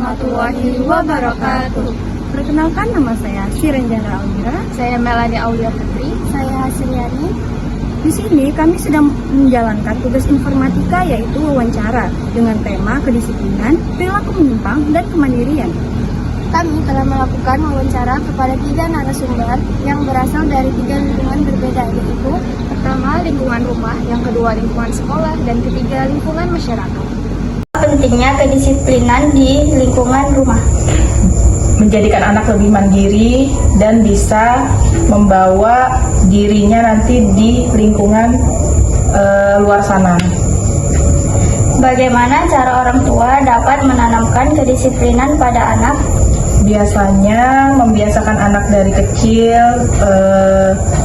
warahmatullahi wabarakatuh. Perkenalkan, nama saya Sirenjana Almira. Saya Melani Aulia Putri. Saya Hasriani. Di sini kami sedang menjalankan tugas informatika, yaitu wawancara dengan tema kedisiplinan, perilaku menyimpang, dan kemandirian. Kami telah melakukan wawancara kepada 3 narasumber yang berasal dari 3 lingkungan berbeda, yaitu Pertama, lingkungan rumah, yang kedua lingkungan sekolah, dan ketiga lingkungan masyarakat. pentingnya kedisiplinan di lingkungan rumah. Menjadikan anak lebih mandiri dan bisa membawa dirinya nanti di lingkungan luar sana. Bagaimana cara orang tua dapat menanamkan kedisiplinan pada anak? Biasanya membiasakan anak dari kecil,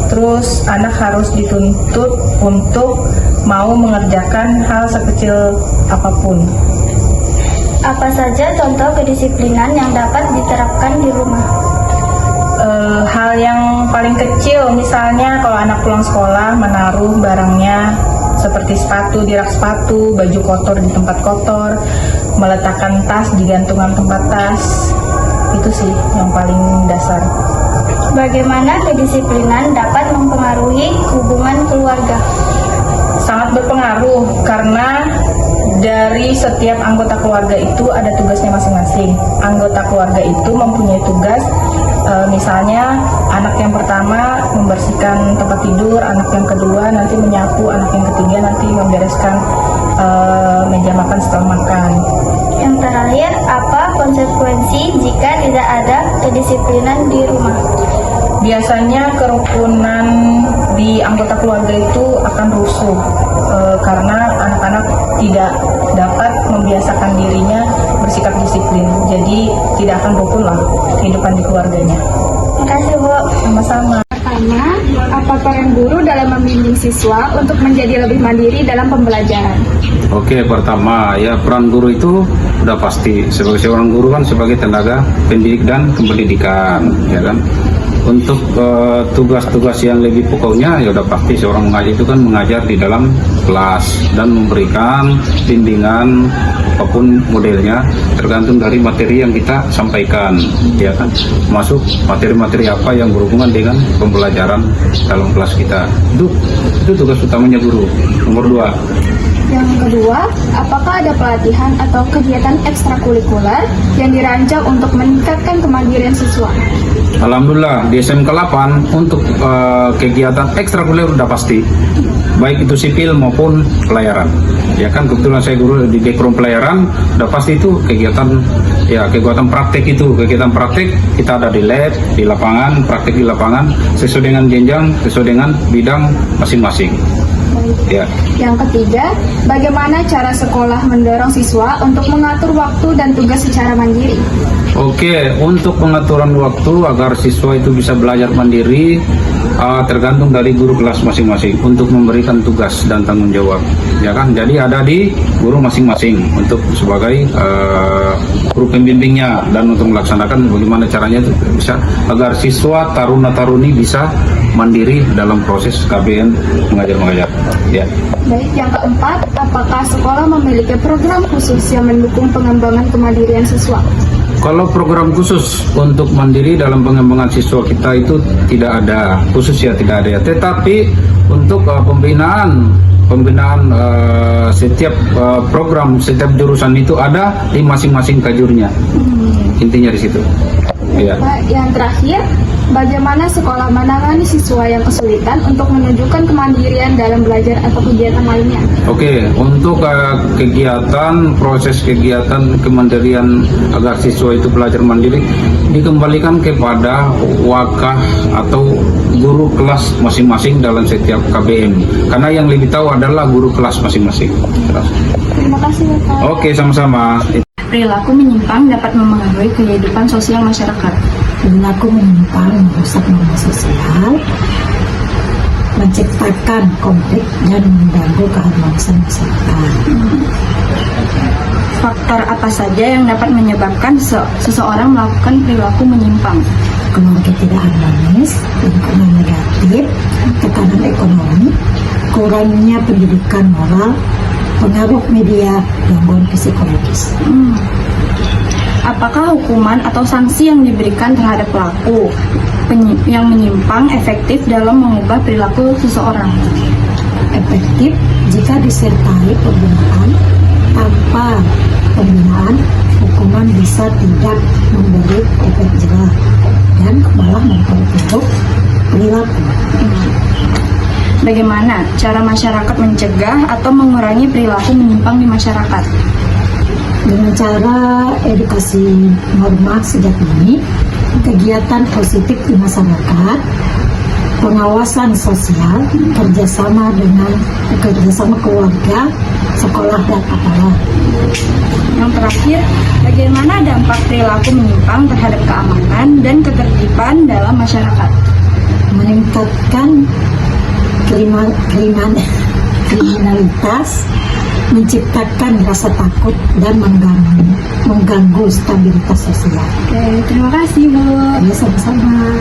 terus anak harus dituntut untuk mau mengerjakan hal sekecil apapun. Apa saja contoh kedisiplinan yang dapat diterapkan di rumah? Hal yang paling kecil, misalnya kalau anak pulang sekolah menaruh barangnya seperti sepatu di rak sepatu, baju kotor di tempat kotor, meletakkan tas di gantungan tempat tas. Itu sih yang paling dasar. Bagaimana kedisiplinan dapat mempengaruhi hubungan keluarga? Sangat berpengaruh karena dari setiap anggota keluarga itu ada tugasnya masing-masing. Anggota keluarga itu mempunyai tugas, misalnya anak yang pertama membersihkan tempat tidur, anak yang kedua nanti menyapu, anak yang ketiga nanti membereskan meja makan setelah makan. Yang terakhir, apa konsekuensi jika tidak ada kedisiplinan di rumah? Biasanya kerukunan di anggota keluarga itu akan rusuh karena anak-anak tidak dapat membiasakan dirinya bersikap disiplin. Jadi tidak akan rukun lah kehidupan di keluarganya. Terima kasih, Bu. Sama-sama. Pertama, apa peran guru dalam membimbing siswa untuk menjadi lebih mandiri dalam pembelajaran? Oke, pertama ya peran guru itu udah pasti sebagai seorang guru kan sebagai tenaga pendidik dan kependidikan, ya kan. Untuk tugas-tugas yang lebih pokoknya ya udah pasti seorang mengajar itu kan mengajar di dalam kelas dan memberikan bimbingan apapun modelnya tergantung dari materi yang kita sampaikan, ya kan. Masuk materi-materi apa yang berhubungan dengan pembelajaran dalam kelas kita. Itu tugas utamanya guru. Nomor 2. Yang kedua, apakah ada pelatihan atau kegiatan ekstrakurikuler yang dirancang untuk meningkatkan kemandirian siswa? Alhamdulillah di SMK 8 untuk kegiatan ekstrakurikuler udah pasti, baik itu sipil maupun pelayaran. Ya kan kebetulan saya guru di Dekrom pelayaran, udah pasti itu kegiatan praktek itu, kegiatan praktek kita ada di lab, di lapangan, praktek di lapangan sesuai dengan jenjang, sesuai dengan bidang masing-masing. Ya. Yang ketiga, bagaimana cara sekolah mendorong siswa untuk mengatur waktu dan tugas secara mandiri? Oke, untuk pengaturan waktu agar siswa itu bisa belajar mandiri tergantung dari guru kelas masing-masing untuk memberikan tugas dan tanggung jawab, ya kan. Jadi ada di guru masing-masing untuk sebagai guru pembimbingnya dan untuk melaksanakan bagaimana caranya itu bisa agar siswa taruna-taruni bisa mandiri dalam proses KBM mengajar. Ya. Baik, yang keempat, apakah sekolah memiliki program khusus yang mendukung pengembangan kemandirian siswa? Kalau program khusus untuk mandiri dalam pengembangan siswa kita itu tidak ada, khusus ya tidak ada. Tetapi untuk pembinaan setiap program, setiap jurusan itu ada di masing-masing kajurnya. Intinya di situ. Ya. Yang terakhir, bagaimana sekolah menangani siswa yang kesulitan untuk menunjukkan kemandirian dalam belajar atau kegiatan lainnya? Oke, untuk proses kegiatan kemandirian agar siswa itu belajar mandiri dikembalikan kepada wakah atau guru kelas masing-masing dalam setiap KBM. Karena yang lebih tahu adalah guru kelas masing-masing. Terima kasih, Bapak. Oke, sama-sama. Perilaku menyimpang dapat mempengaruhi kehidupan sosial masyarakat. Perilaku menyimpang merusak norma sosial, menciptakan konflik dan mengganggu keharmonisan masyarakat. Faktor apa saja yang dapat menyebabkan seseorang melakukan perilaku menyimpang? Keluarga tidak harmonis, lingkungan negatif, tekanan ekonomi, kurangnya pendidikan moral, pengaruh media, gangguan psikologis. Apakah hukuman atau sanksi yang diberikan terhadap pelaku yang menyimpang efektif dalam mengubah perilaku seseorang? Efektif jika disertai pembinaan. Tanpa pembinaan, hukuman bisa tidak memberi efek jerah dan malah memperburuk perilaku. Bagaimana cara masyarakat mencegah atau mengurangi perilaku menyimpang di masyarakat? Dengan cara edukasi norma sejak dini, kegiatan positif di masyarakat, pengawasan sosial, kerjasama keluarga, sekolah dan aparat. Yang terakhir, bagaimana dampak perilaku menyimpang terhadap keamanan dan ketertiban dalam masyarakat? Meningkatkan kriminalitas, menciptakan rasa takut dan mengganggu stabilitas sosial. Oke, terima kasih Bu. Ya, sama-sama.